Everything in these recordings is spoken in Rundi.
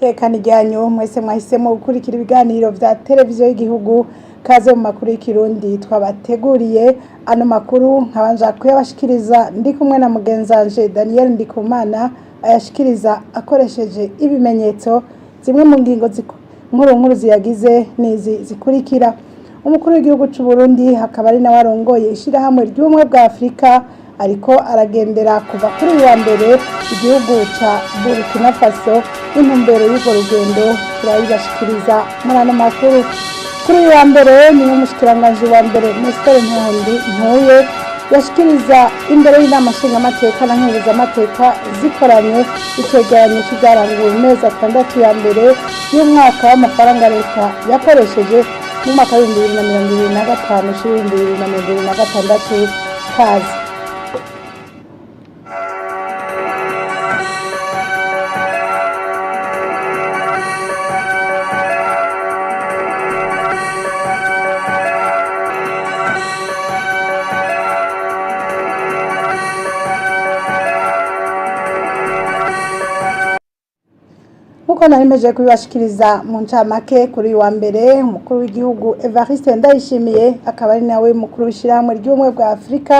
tekana ijyanyo mwese mwahisemo gukurikira ibiganiro vya televiziyo y'igihugu kaze mu makuru y'ikirundi twabateguriye ano makuru nkabanja kuyabashikiriza ndi kumwe na mugenzanje Daniel Ndikumana ayashikiriza akoresheje ibimenyetso zimwe mu ngingo nkuru ziyagize nizi zikurikira. Umukuru w'igihugu cy'u Burundi hakaba ari nawarongoye ishirahamwe ry'ubumwe bwa Afrika ariko aragendera kuva kuri wa mbere igihugu ca Burkina Faso intumbero y'urwo rugendo turayibashikiriza muri ano makuru. Kuri wa mbere ni umushikiranganje wa mbere Nestor Ntuye yashikiriza imbere y'inama nshingamateka na nkenguzamateka zikoranye icegeranyo cy'ibyaranguwe mu mezi 6 ya mbere y'umwaka w'amafaranga leta yakoresheje mu mwaka wa 2025-2026 kazi. Nkuko narimeje kubibashikiriza mu ncamake kuri wa mbere umukuru w'igihugu Evariste Ndayishimiye akaba ari nawe mukuru w'ishirahamwe ry'ubumwe bwa Afrika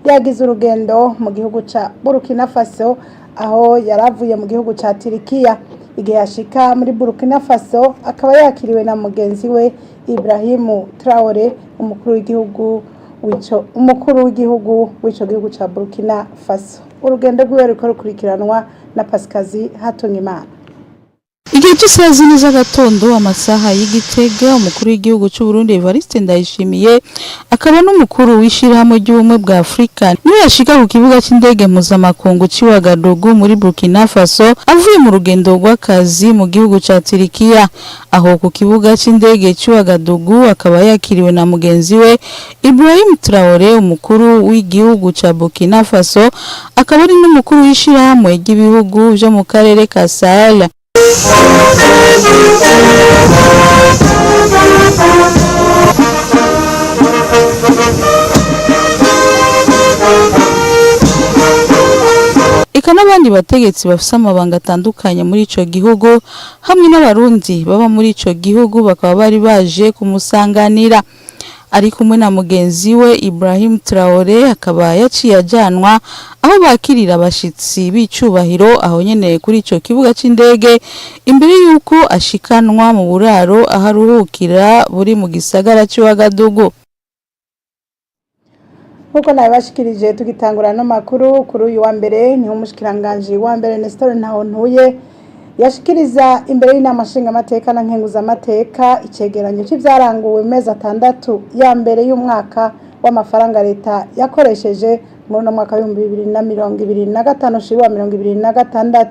yagize urugendo mu gihugu ca Burkina Faso aho yaravuye mu gihugu ca Turikiya. Igihe yashika muri Burkina Faso akaba yakiriwe na mugenzi we Ibrahim Traoré umukuru w'igihugu w'ico gihugu ca Burkina Faso. Urugendo rwiwe rukora rukurikiranwa na Pasikazi Hatungimana. Igihe cy'isaha zine z'agatondo amasaha y'Igitega umukuru w'igihugu cy'u Burundi Evariste Ndayishimiye akaba n'umukuru w'ishirahamwe ry'ubumwe bwa Afrika niwe yashika ku kibuga cy'indege mpuzamakungu cy'Ouagadougou muri Burkina Faso avuye mu rugendo rw'akazi mu gihugu ca Turikiya. Aho ku kibuga cy'indege cy'Ouagadougou akaba yakiriwe na mugenzi we Ibrahim Traoré umukuru w'igihugu ca Burkina Faso akaba ari n'umukuru w'ishirahamwe ry'ibihugu byo mu karere ka Sahel. Eka n'abandi bategetsi bafise amabanga atandukanye muri ico gihugu hamwe n'abarundi baba muri ico gihugu bakaba bari baje kumusanganira. Ari kumwe na mugenzi we Ibrahim Traoré akaba yaciye ajanwa aho bakirira abashitsi b'icubahiro aho nyene kuri ico kibuga c'indege imbere yuko ashikanwa mu buraro aharuhukira buri mu gisagara cy'Ouagadougou. Nkuko nabashikirije tugitangura no makuru kuri uyu wa mbere ni umushikiranganje wa mbere Nestor Ntuye yashikiriza imbere y'inama nshingamateka na nkenguzamateka icegeranyo cy'ibyaranguwe mu mezi 6 ya mbere y'umwaka w'amafaranga leta yakoresheje muri no mwaka wa 2025-2026.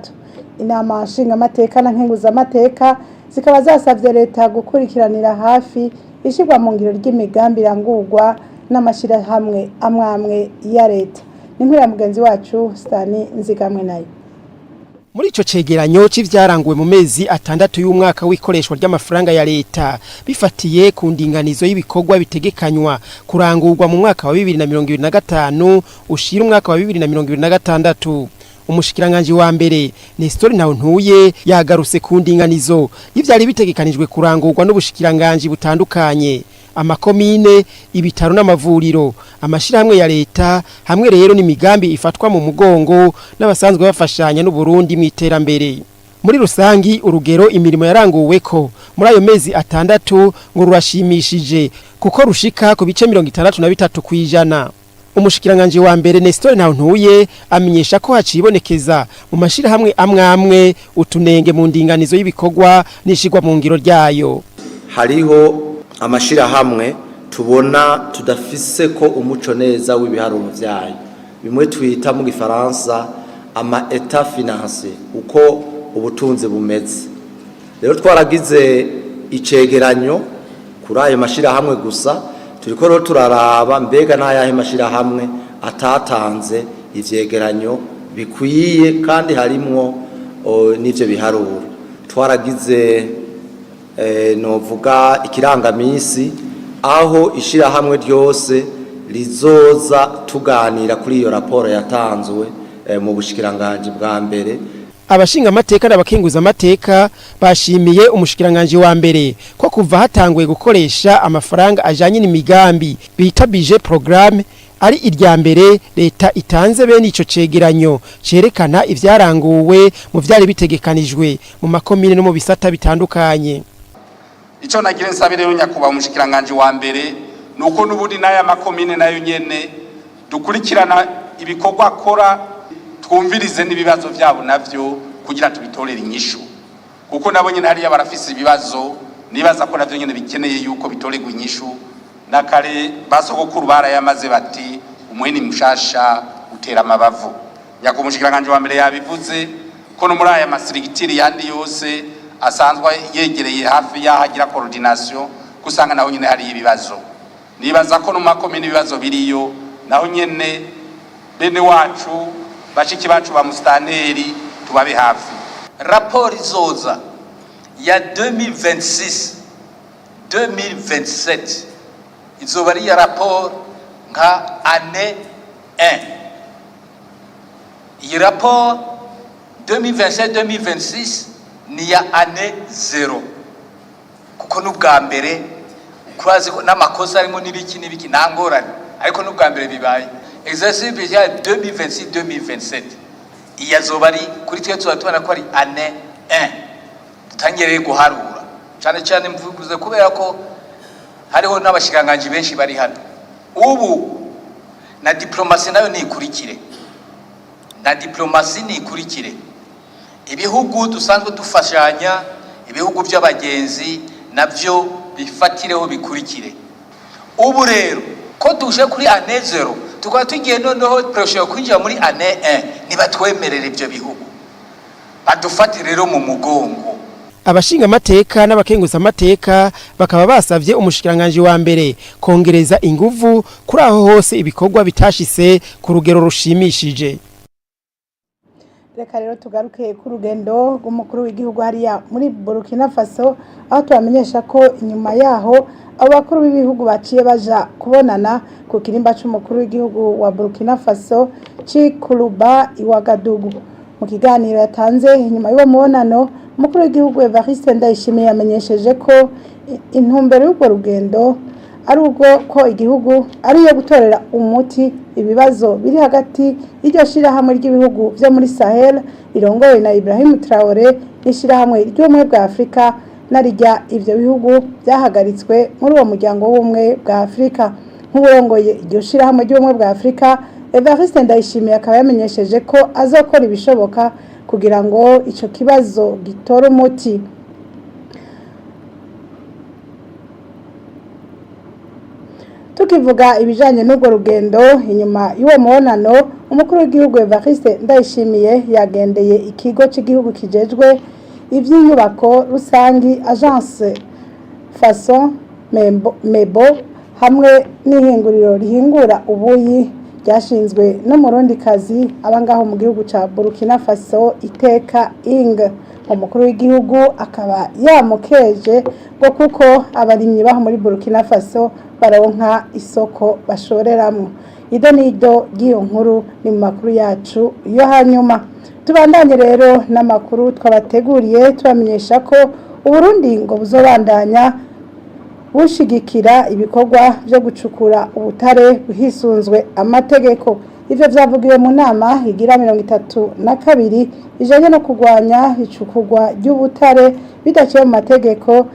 Inama nshingamateka na nkenguzamateka zikaba zasavye leta gukurikiranira hafi ishigwa mu ngiro ry'imigambi irangurwa n'amashirahamwe amwe ya leta. N'inkuru ya mugenzi wacu Stani Nzigamwe nayo. Muri ico cegeranyo c'ivyaranguwe mu mezi 6 y'umwaka w'ikoreshwa ry'amafaranga ya leta bifatiye ku ndinganizo y'ibikorwa bitegekanywa kurangurwa mu mwaka wa 2025 ushira umwaka wa 2026. Umushikiranganje wa mbere Nestor Ntuye yagarutse ku ndinganizo y'ivyari bitegekanijwe kurangurwa n'ubushikiranganje butandukanye, amakomine, ibitaro n'amavuriro, amashirahamwe ya leta hamwe rero n'imigambi ifatwa mu mugongo n'abasanzwe bafashanya n'u Burundi mu iterambere. Muri rusangi urugero imirimo yaranguweko muri ayo mezi 6 ngo rurashimishije kuko rushika ku bice 63%. Umushikiranganje wa mbere Nestor Ntuye amenyesha ko hacibonekeza mu mashirahamwe amwe utunenge mu ndinganizo y'ibikorwa nishigwa mu ngiro ryayo. Hariho amashirahamwe tubona tudafise ko umuco neza w'ibiharuro vyayo bimwe twita mu gifaransa ama état financier uko ubutunzi bumeze. Rero twaragize icegeranyo kuri ayo mashirahamwe gusa turiko rero turaraba mbega n'ayahe mashirahamwe atatanze ivyegeranyo bikwiye kandi harimwo n'ivyo biharuro. Twaragize novuga ikirangamisi aho ishirahamwe ryose rizoza tuganira kuri iyo raporo yatanzwe mu bushikiranganje bwa mbere abashinga amateka n'abakenguza amateka bashimiye umushikiranganje wa mbere ko kuva hatanguye gukoresha amafaranga ajanye n'imigambi bita budget programme ari irya mbere leta itanze bene ico cegeranyo cerekana ivyaranguwe mu vyari bitegekanijwe mu makomine no mu bisata bitandukanye. Ico nagire nsabire nyakuba umushikiranganje wa mbere nuko n'ubudi n'aya makomine nayo nyene dukurikirana ibikorwa akora twumvirize n'ibibazo byabo navyo kugira tubitorere inyishu kuko nabo nyene hariya barafise ibibazo nibaza ko navyo nyene bikeneye yuko bitorerwa inyishu nakare basogokuru barayamaze bati umweni mushasha utera amabavu nyakumushikiranganje wa mbere yabivuze ko no muri aya masirigitiri yandi yose asanzwe yegereye hafi yahagira coordination kusanga naho nyene hari ibibazo nibaza ko no makomine ibibazo biriyo naho nyene bene wacu bashiki bacu ba mustaneri tubabe hafi. Rapport izoza ya 2026 2027 izoba ari ya rapport nka année 1. Iyi rapport 2027-2026 ni ya année 0 kuko n'ubwa mbere kurazi n'amakosa arimo n'ibiki ntangorane ariko n'ubwa mbere bibaye exercice ya 2026-2027 iyazoba ari kuri twe tubana ko ari année 1 tutangireye guharura cyane mvuze kubera ko hariho n'abashikanganje benshi bari hano ubu na diplomasi nayo ni ikurikire ibihugu dusanzwe dufashanya ibihugu by'abagenzi navyo bifatireho bikurikire ubu rero ko duje kuri année 0 tukaba tugiye noneho pressure kwinjira muri année 1 niba twemerera ibyo bihugu badufatire rero mu mugongo. Abashinga amateka n'abakenguza amateka bakaba basavye umushikiranganje wa mbere kongereza inguvu kuri aho hose ibikorwa bitashise ku rugero rushimishije. Reka rero tugaruke ku rugendo rw'umukuru w'igihugu hariya muri Burkina Faso aho tubamenyesha ko inyuma yaho abakuru b'ibihugu baciye baja kubonana ku kirimba c'umukuru w'igihugu wa Burkina Faso Cikuluba Iwagadugu. Mu kiganiro yatanze inyuma y'uwo mubonano umukuru w'igihugu Evariste Ndayishimiye yamenyesheje ko intumbero y'urwo rugendo ari ubwo ko igihugu ari yo gutorera umuti ibibazo biri hagati y'iryo shirahamwe ry'ibihugu byo muri Sahel irongowe na Ibrahim Traoré n'ishirahamwe ry'ubumwe bwa Afrika narijya ivyo bihugu byahagaritswe muri uwo muryango w'ubumwe bwa Afrika. Nk'uburongoye iryo shirahamwe ry'ubumwe bwa Afrika Evariste Ndayishimiye akaba yamenyesheje ko azokora ibishoboka kugira ngo ico kibazo gitore umuti. Tukivuga ibijanye n'urwo rugendo inyuma y'uwo mubonano umukuru w'igihugu Evariste Ndayishimiye yagendeye ikigo cy'igihugu kijejwe ivy'inyubako rusangi agence façon mebo hamwe n'ihinguriro rihingura ubuyi ryashinzwe no murundi kazi abangaho mu gihugu ca Burkina Faso Iteka Ing. Umukuru w'igihugu akaba yamukeje ngo kuko abarimyi baho muri Burkina Faso baronka isoko bashoreramwo. Ido nido giyo nkuru ni mu makuru yacu yo hanyuma. Tubandanye rero n'amakuru twabateguriye tubamenyesha ko Uburundi ngo buzobandanya bushigikira ibikorwa byo gucukura ubutare buhisunzwe amategeko. Ivyo vyavugiwe mu nama igira 32 ijanye no kugwanya icukurwa ry'ubutare bidaciye mu mategeko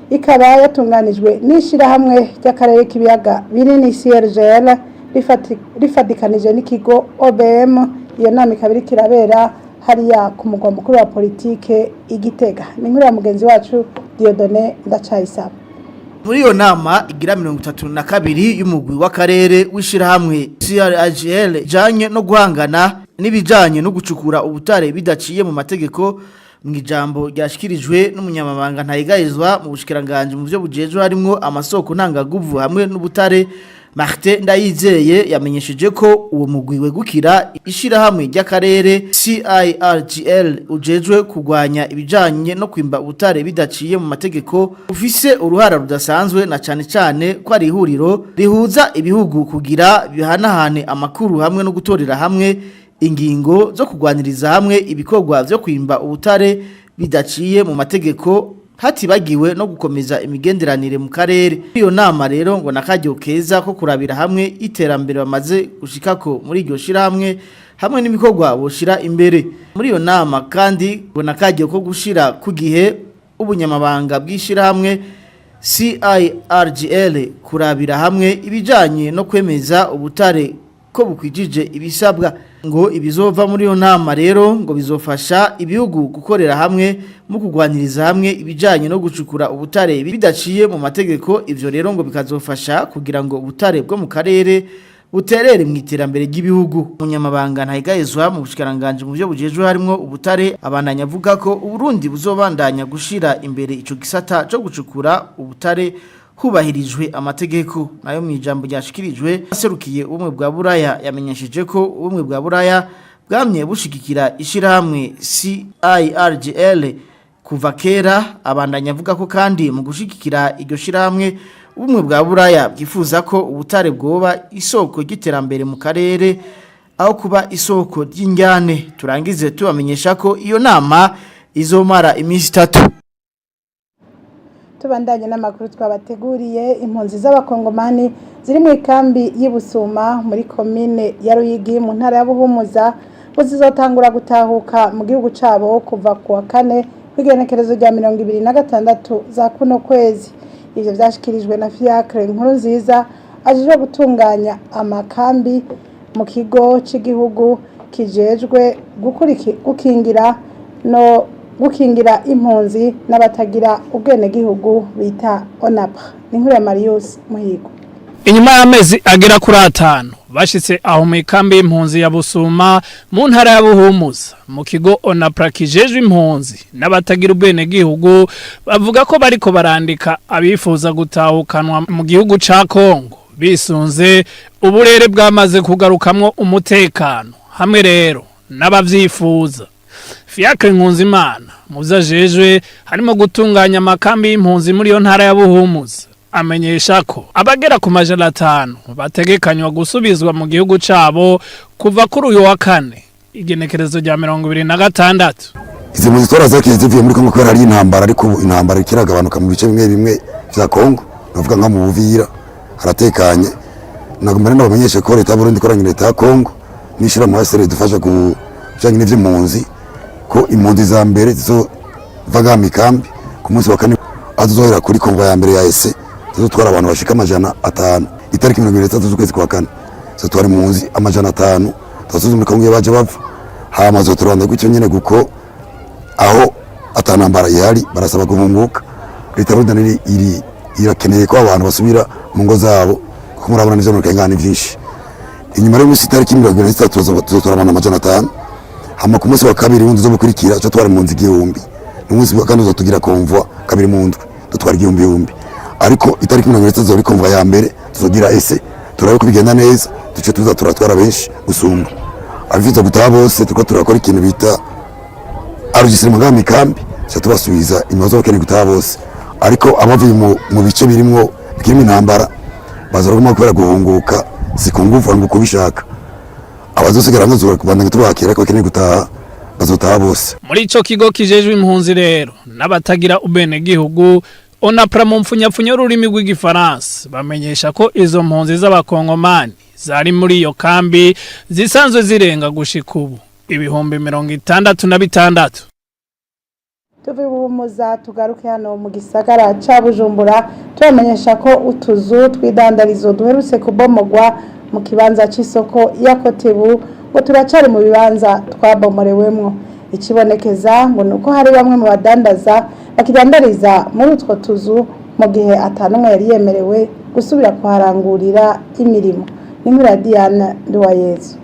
ikaba yatunganijwe n'ishirahamwe ry'akarere k'ibiyaga binini CRGL rifatikanije n'ikigo OBM. Iyo nama ikaba iri kirabera hariya ku mugwa mukuru wa politike Igitega. Ni inkuru ya mugenzi wacu Dieudonné Ndacayisaba. Muri iyo nama igira 32 y'umugwi w'akarere w'ishirahamwe CRGL janye no guhangana n'ibijanye no gucukura ubutare bidaciye mu mategeko mu ijambo ryashikirijwe n'umunyamabanga ntayigayizwa mu bushikiranganje mu byo bujejwe harimo amasoko ntangaguvu hamwe n'ubutare Martin Ndayizeye yamenyesheje ko uwo mugwi wegukira ishirahamwe ry'akarere CIRGL ujejwe kugwanya ibijanye no kwimba ubutare bidaciye mu mategeko ufise uruhara rudasanzwe na cane ko ari ihuriro rihuza ibihugu kugira bihanahane amakuru hamwe no gutorera hamwe ingingo zo kugwaniriza hamwe ibikorwa vyo kwimba ubutare bidaciye mu mategeko hatibagiwe no gukomeza imigenderanire mu karere. Iyo nama rero ngo nakajyo keza ko kurabira hamwe iterambere bamaze gushikako muri iryo shirahamwe hamwe n'imikorwa boshira imbere. Muri iyo nama kandi ngo nakajyo ko gushira ku gihe ubunyamabanga bw'ishirahamwe CIRGL kurabira hamwe ibijanye no kwemeza ubutare ko bukwijije ibisabwa. Ngo ibizova muri iyo nama rero ngo bizofasha ibihugu gukorera hamwe mu kugwaniriza hamwe ibijanye no gucukura ubutare bidaciye mu mategeko. Ivyo rero ngo bikazofasha kugira ngo ubutare bwo mu karere buterere mu iterambere ry'ibihugu. Umunyamabanga ntayigayezwa mu bushikiranganje mu byo bujejwe harimo ubutare abandanya avuga ko Uburundi buzobandanya gushira imbere ico gisata cyo gucukura ubutare hubahirijwe amategeko. Nayo mu ijambo ryashikirijwe aserukiye ubumwe bwa Buraya yamenyesheje ko ubumwe bwa Buraya bwamye bushigikira ishirahamwe CIRGL kuva kera. Abandanya avuga ko kandi mu gushigikira iryo shirahamwe ubumwe bwa Buraya bwifuza ko ubutare bwoba isoko ry'iterambere mu karere aho kuba isoko ry'injyane. Turangize tubamenyesha ko iyo nama izomara iminsi 3. Tubandanye n'amakuru twabateguriye. Impunzi z'abakongomani ziri mu ikambi y'Ibusuma muri komine ya Ruyigi mu ntara ya Buhumuza ngo zizotangura gutahuka mu gihugu cabo kuva ku wa 4 kw'igenekerezo rya 2026 za kuno kwezi. Ivyo vyashikirijwe na Fiacre Nkurunziza ajejwe gutunganya amakambi mu kigo c'igihugu kijejwe gukingira impunzi n'abatagira ubwene gihugu bita ONAPA. Ninkuru ya Marius Muhigo. Inyuma y'amezi agera kuri 5 bashitse aho mu ikambi y'impunzi ya Busuma mu ntara ya Buhumuza mu kigo ONAPA kijejwe impunzi n'abatagira ubwene gihugu bavuga ko bariko barandika abifuza gutahukanwa mu gihugu ca Kongo bisunze uburere bwamaze kugarukamwo umutekano hamwe rero n'abavyifuza. Fiacre Nkunzimana muzajejwe harimo gutunganya amakambi y'impunzi muri yo ntara ya Buhumuza amenyesha ko abagera ku 500 bategekanywa gusubizwa mu gihugu cabo kuva kuri uyu wa 4 igenekerezo rya 2026. Izi mpunzi twarazakije zivuye muri Kongo kubera ari intambara, ariko intambara ikiragabanuka mu bice bimwe bimwe vya Kongo, navuga nka mu Buvira haratekanye. Nagomba nabamenyesha ko leta y'Uburundi ikoranye leta ya Kongo nishira mu hasere dufasha kujanye n'ivy'impunzi ko impunzi za mbere zizovaga mikambi ku munsi wa 4 azohera kuri Kongo ya mbere ya ese zizotwara abantu bashika 500 itariki 23 z'ukwezi kwa 4 zotwara impunzi 500 tasuze muri Kongo yabaje bava hama zoturanda gutyo nyene guko aho atanambara yari barasaba guhunguka. Leta y'Uburundi irakeneye ko abantu basubira mu ngo zabo kuko murabona nivyo mu kengana vyinshi. Inyuma rero munsi itariki 23 zotwara abantu 500 hama ku munsi wa 2 wundi zo bukurikira cyo twara impunzi 1000 n'umunsi wa 4 zotugira konvoi 2 mu ndwi dutwara 1000 ariko itariki 23 zo konvoi ya mbere tuzogira ese turabe kubigenda neza duce tuza turatwara benshi gusumba abifuza gutaha bose tuko turakora ikintu bita arujisire mu kambi cyo tubasubiza inyuma zo bakene gutaha bose, ariko abavuye mu bice birimo intambara bazoroguma kubera guhunguka sikunguva ngo kubishaka abazosigara ngo kubandanya tubakira ko bakeneye gutaha bazotaha bose. Muri ico kigo kijejwe impunzi rero n'abatagira ubene gihugu ONAPA mu mfunyapfunyo rurimi rw'igifaransa bamenyesha ko izo mpunzi z'abakongomani zari muri iyo kambi zisanzwe zirenga gushika ubu 66,000. Tuve Buhumuza tugaruke hano mu gisagara ca Bujumbura turamenyesha ko utuzu twidandarizo duherutse kubomogwa mu kibanza c'isoko ya Kotebu ngo turacari mu bibanza twabomorewemwo. Ikibonekeza ngo nuko hari bamwe mu badandaza bakidandariza muri utwo tuzu mu gihe atanumwe yari yemerewe gusubira kuharangurira imirimo. Nimura Diana Nduwayezu.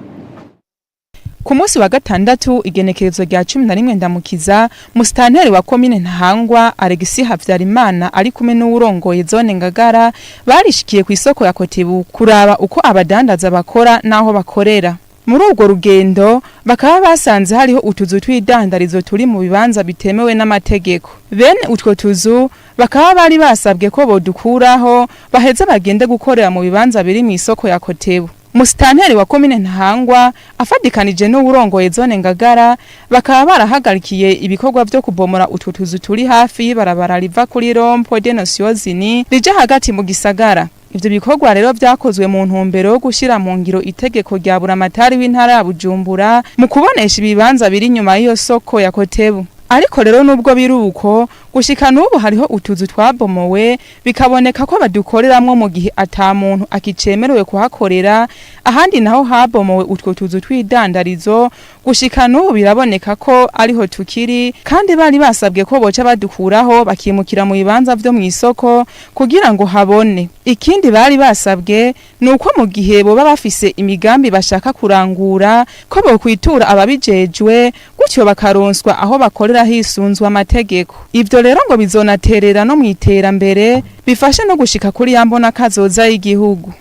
Ku munsi wa 6 igenekerezo rya 11 ndamukiza musitanteri wa komine Ntahangwa Alexis Havyarimana ari kumwe n'urongoye zone Ngagara barishikiye ku isoko ya Kotebu kuraba uko abadandaza bakora naho bakorera. Muri urwo rugendo bakaba basanze hariho utuzu twidandarizo turi mu bibanza bitemewe n'amategeko. Bene utwo tuzu bakaba bari basabwe ko bodukuraho baheze bagende gukorera mu bibanza biri mu isoko ya Kotebu. musitanteri wa komine Ntahangwa afadikanije n'uburongoye zone Ngagara bakaba barahagarikiye ibikorwa byo kubomora utwo tuzu turi hafi y'ibarabara riva kuri Rompo de Nosiozini rija hagati mu gisagara. Ivyo bikorwa rero vyakozwe mu ntumbero yo gushira mu ngiro itegeko rya buramatari w'intara ya Bujumbura mu kubonesha ibibanza biri nyuma y'iyo soko ya Kotebu. Ariko rero nubwo biruko gushika nubu hariho utuzu twabomowe bikaboneka ko badukoreramwo mu gihe ata muntu akicemerewe kuhakorera, ahandi naho habomowe utwo tuzu twidandarizo gushika nubu biraboneka ko ariho tukiri, kandi bari basabwe ko boca badukuraho bakimukira mu bibanza vyo mw'isoko kugira ngo habone. Ikindi bari basabwe nuko mu gihe boba bafise imigambi bashaka kurangura ko bokwitura ababijejwe gutyo bakaronswa aho bakorera hisunzwe amategeko. Ivyo rero ngo bizonaterera no mwiterambere bifashe no gushika kuri yambona kazoza y'igihugu.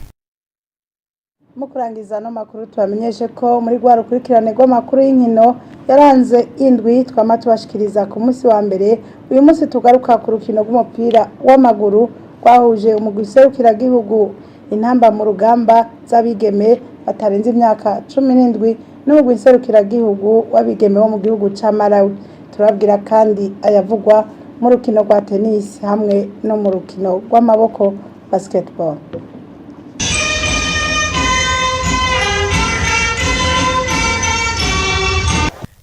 Mu kurangiza no makuru tubamenyeshe ko muri gwa rukurikirane rw'amakuru y'inkino yaranze indwi twama tubashikiriza ku munsi wa mbere. Uyu munsi tugaruka ku rukino rw'umupira w'amaguru rwahuje umugwi serukiragihugu intamba mu rugamba z'abigeme batarenze imyaka 17 n'umugwi serukiragihugu w'abigeme wo mu gihugu ca Malawi. Turabwira kandi ayavugwa mu rukino rwa tennis hamwe no mu rukino rw'amaboko basketball.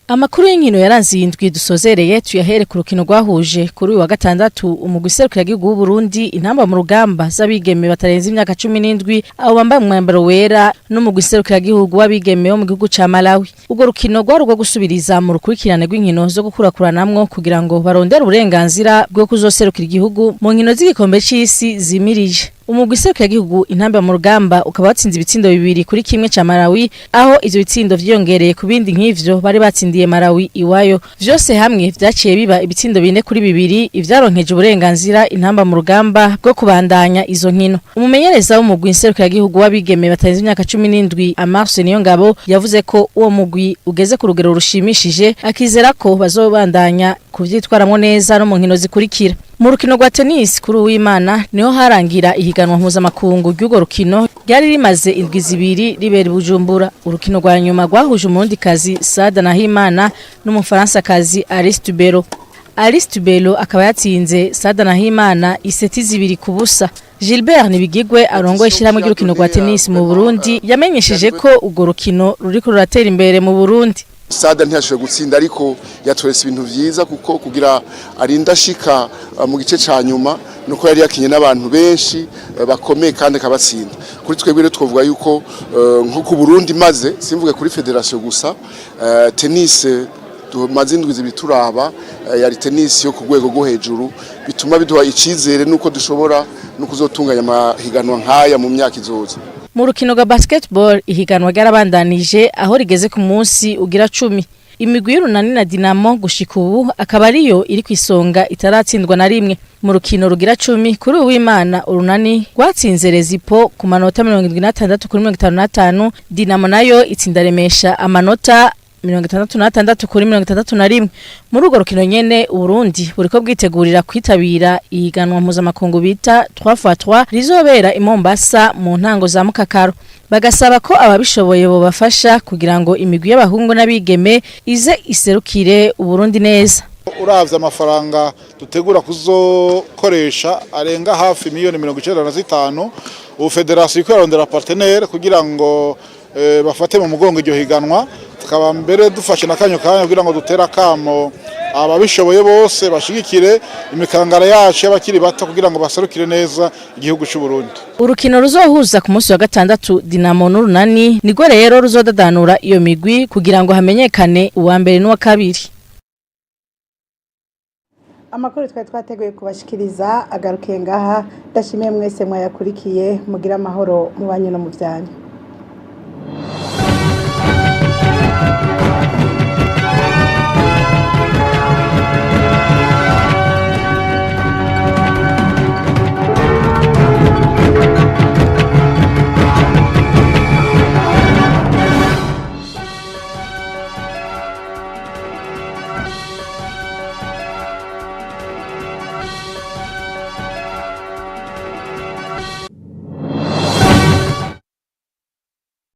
Amakuru y'inkino yaranze indwi dusozereye tuyahere ku rukino rwahuje kuri uyu wa gatandatu umugwi serukiragihugu w'u Burundi intamba mu rugamba z'abigeme batarenze imyaka 17 abo bambaye umwambaro wera n'umugwi serukiragihugu w'abigeme wo mu gihugu ca Malawi. Ubwo rukino rwari rwo gusubiriza mu rukurikirane rw'inkino zo gukurakuranamwo kugira ngo barondere uburenganzira bwo kuzoserukira igihugu mu nkino z'igikombe c'isi zimirije. Umugwi serukiragihugu intamba mu rugamba ukaba watsinze ibitsindo 2 kuri kimwe ca Malawi, aho ivyo bitsindo vyongereye ku bindi nk'ivyo bari batsindiye Malawi iwayo. Vyose hamwe vyaciye biba ibitsindo 4 kuri 2 ivyaronkeje uburenganzira intamba mu rugamba bwo kubandanya izo nkino. Umumenyereza w'umugwi serukiragihugu w'abigeme batarenze imyaka 17 Amarse Niyongabo yavuze ko uwo mugwi ugeze ku rugero rushimishije, akizera ko bazobandanya kuvyitwaramwo neza no mu nkino zikurikira. Mu rukino rwa tennis kuri uw'Imana niho harangira ihiganwa mpuzamakungu ry'ugo rukino ryari rimaze indwi zibiri ribera i Bujumbura. Urukino rwa nyuma rwahuje umurundikazi Sada Nahimana n'umufaransa-kazi Alice Tubelo akaba yatsinze Sada Nahimana iseti 2-0. Gilbert Nibigigwe arongoye ishyirahamwe ry'urukino rwa tennis mu Burundi yamenyesheje ko urwo rukino ruriko ruratera imbere mu Burundi. Sada ntiyashoboye gutsinda ariko yatorese ibintu vyiza kuko kugira arinda shika mu gice ca nyuma nuko yari yakinye n'abantu benshi bakomeye kandi kabatsinda. Kuri twebwe rero twovuga yuko nko ku Burundi maze simvuge kuri federation gusa tennis tumaze indwi zibituraba yari tennis yo ku rwego rwo hejuru bituma biduha icizere nuko dushobora no kuzotunganya amahiganwa nkaya mu myaka izoza. Mu rukino rwa basketball ihiganwa ryarabandanije aho rigeze ku munsi ugira 10. Imigwi y'Urunani na Dinamo gushika ubu akaba ariyo iri kwisonga itaratsindwa na rimwe. Mu rukino rugira 10 kuri uw'Imana Urunani rwatsinze Rezipo ku manota 76 kuri 55, Dinamo nayo itsinda Remesha amanota 66 kuri 61. Muri urwo rukino nyene Burundi buriko bwitegurira kwitabira ihiganwa mpuzamakungu bita 3x3 rizobera i Mombasa mu ntango za Mukakaro. Bagasaba ko ababishoboye bo bafasha kugira ngo imigwi y'abahungu n'abigeme ize iserukire Burundi neza. Uravye amafaranga dutegura kuzokoresha arenga hafi miliyoni 95, ubu federation ikorondera partenaire kugira ngo bafate mu mugongo iryo higanwa, tukaba mbere dufashe nakanyo kugira ngo dutera kamo ababishoboye bose bashigikire imikangara yacu y'abakiri bato kugira ngo baserukire neza igihugu cy'u Burundi. Urukino ruzohuza ku munsi wa gatandatu Dinamo n'Urunani nigwo rero ruzodadanura iyo migwi kugira ngo hamenyekane uwa mbere n'uwa kabiri. Amakuru twateguye kubashikiriza agaruke ngaha, ndashimiye mwese mwayakurikiye, mugira amahoro mu banyu no mu byanyu.